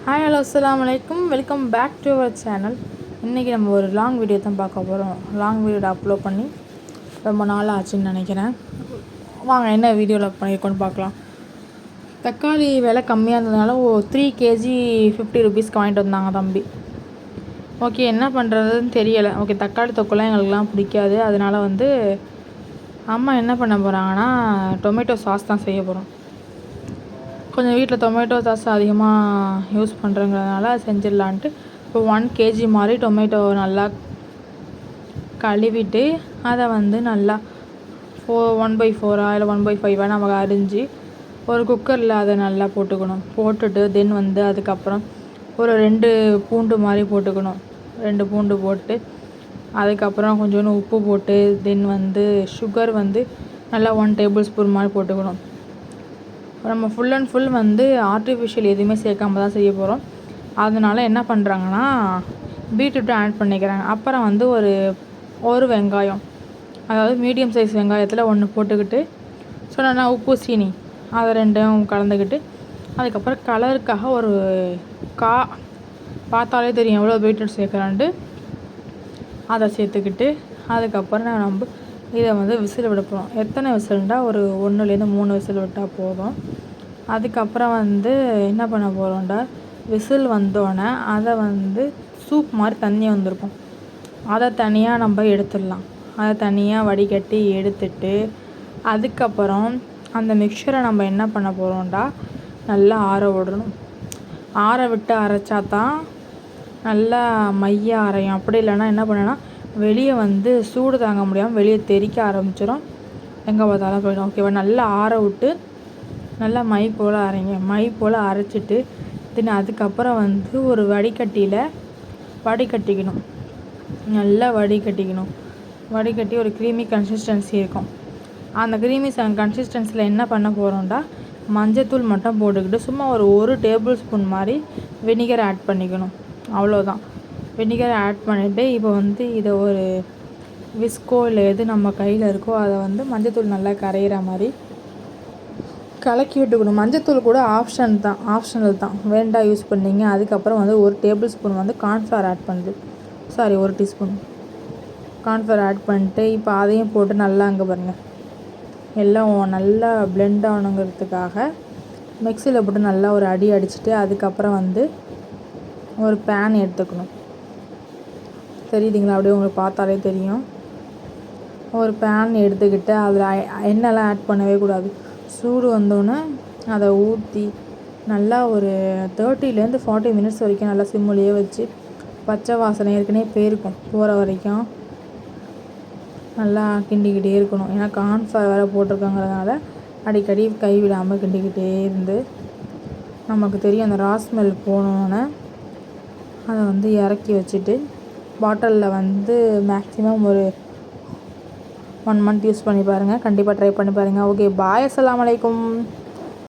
Hi hello அஸ்ஸலாமு அலைக்கும், welcome back to our channel. இன்றைக்கி நம்ம ஒரு லாங் வீடியோ தான் பார்க்க போகிறோம். லாங் வீடியோ அப்லோட் பண்ணி ரொம்ப நாள் ஆச்சுன்னு நினைக்கிறேன். வாங்க என்ன வீடியோவில் பண்ணியிருக்கோன்னு பார்க்கலாம். தக்காளி விலை கம்மியாக இருந்ததுனால 3 கேஜி 50 ருபீஸ்க்கு வாங்கிட்டு வந்தாங்க தம்பி. ஓகே, என்ன பண்ணுறதுன்னு தெரியலை. ஓகே, தக்காளி தொக்கெல்லாம் எங்களுக்குலாம் பிடிக்காது. அதனால் அம்மா என்ன பண்ண போகிறாங்கன்னா டொமேட்டோ சாஸ் தான் செய்ய போகிறோம். கொஞ்சம் வீட்டில் டொமேட்டோ சாஸ் அதிகமாக யூஸ் பண்ணுறங்கிறதுனால செஞ்சிடலான்ட்டு இப்போ 1 கேஜி மாதிரி டொமேட்டோ நல்லா கழுவிட்டு அதை நல்லா 1/4 இல்லை 1/5 நமக்கு அரிஞ்சு ஒரு குக்கரில் அதை நல்லா போட்டுட்டு தென் அதுக்கப்புறம் ஒரு 2 பூண்டு மாதிரி போட்டுக்கணும். 2 பூண்டு போட்டு அதுக்கப்புறம் கொஞ்சோண்டு உப்பு போட்டு தென் சுகர் நல்லா 1 டேபிள் ஸ்பூன் மாதிரி போட்டுக்கணும். நம்ம ஃபுல் அண்ட் ஃபுல் ஆர்டிஃபிஷியல் எதுவுமே சேர்க்காம தான் செய்ய போகிறோம். அதனால் என்ன பண்ணுறாங்கன்னா பீட்ரூட்டை ஆட் பண்ணிக்கிறாங்க. அப்புறம் ஒரு வெங்காயம், அதாவது மீடியம் சைஸ் வெங்காயத்தில் 1 போட்டுக்கிட்டு சொன்னா உப்பு சீனி அதை 2ம் கலந்துக்கிட்டு அதுக்கப்புறம் கலருக்காக ஒரு பார்த்தாலே தெரியும் எவ்வளோ பீட்ரூட் சேர்க்குறான்ட்டு அதை சேர்த்துக்கிட்டு அதுக்கப்புறம் நம்ம இதை விசில் விட போகிறோம். எத்தனை விசில்ண்டா ஒரு 1லேருந்து 3 விசில் விட்டால் போதும். அதுக்கப்புறம் என்ன பண்ண போகிறோம்டா, விசில் வந்தோடனே அதை சூப் மாதிரி தண்ணி வந்திருக்கும், அதை தனியாக நம்ம எடுத்துடலாம். அதை தனியாக வடிகட்டி எடுத்துட்டு அதுக்கப்புறம் அந்த மிக்சரை நம்ம என்ன பண்ண போகிறோம்டா, நல்லா ஆற விடணும். ஆற விட்டு அரைச்சா தான் நல்லா மைய அரையும். அப்படி இல்லைன்னா என்ன பண்ணேன்னா வெளியே சூடு தாங்க முடியாமல் வெளியே தெறிக்க ஆரம்பிச்சிடும், எங்கே பார்த்தாலும் போயிடும். ஓகேவா, நல்லா ஆற விட்டு நல்லா மை போல் அரைங்க. மை போல் அரைச்சிட்டு தென் அதுக்கப்புறம் ஒரு வடிகட்டியில் வடிகட்டிக்கணும். நல்லா வடிகட்டி ஒரு க்ரீமி கன்சிஸ்டன்சி இருக்கும். அந்த க்ரீமி கன்சிஸ்டன்சியில் என்ன பண்ண போகிறோம்டா, மஞ்சத்தூள் மட்டும் போட்டுக்கிட்டு சும்மா ஒரு டேபிள் ஸ்பூன் மாதிரி வினிகர் ஆட் பண்ணிக்கணும். அவ்வளோதான். வினிகர் ஆட் பண்ணிவிட்டு இப்போ இதை ஒரு விஸ்கோ இல்லை எது நம்ம கையில் இருக்கோ அதை மஞ்சத்தூள் நல்லா கரையிற மாதிரி கலக்கி விட்டுக்கணும். மஞ்சத்தூள் கூட ஆப்ஷனல் தான், வேண்டாம் யூஸ் பண்ணிங்க. அதுக்கப்புறம் 1 டேபிள் ஸ்பூன் கார்ன்ஃப்ளவர் ஆட் பண்ணுது, 1 டீஸ்பூன் கார்ன்ஃப்ளவர் ஆட் பண்ணிட்டு இப்போ அதையும் போட்டு நல்லா அங்கே பாருங்கள் எல்லாம் நல்லா பிளெண்ட் ஆகணுங்கிறதுக்காக மிக்சியில் போட்டு நல்லா ஒரு அடி அடிச்சுட்டு அதுக்கப்புறம் ஒரு பேன் எடுத்துக்கணும். தெரியுதுங்களா, அப்படியே உங்களுக்கு பார்த்தாலே தெரியும். ஒரு பேன் எடுத்துக்கிட்டு அதில் எண்ணெய்லாம் ஆட் பண்ணவே கூடாது. சூடு வந்தோடனே அதை ஊற்றி நல்லா ஒரு 30லேருந்து 40 மினிட்ஸ் வரைக்கும் நல்லா சிம்முலேயே வச்சு பச்சை வாசனை ஏற்கனவே போகிற வரைக்கும் நல்லா கிண்டிக்கிட்டே இருக்கணும். ஏன்னா கார்ன்ஃப்ளவர் வேறு போட்டிருக்காங்கிறதுனால அடிக்கடி கைவிடாமல் கிண்டிக்கிட்டே இருந்து நமக்கு தெரியும் அந்த ராஸ்மெல் போனோன்னே அதை இறக்கி வச்சுட்டு பாட்டிலில் மேக்ஸிமம் ஒரு 1 மந்த் யூஸ் பண்ணி பாருங்கள். கண்டிப்பாக ட்ரை பண்ணி பாருங்கள். ஓகே, பாய், அஸ்ஸலாமு அலைக்கும்.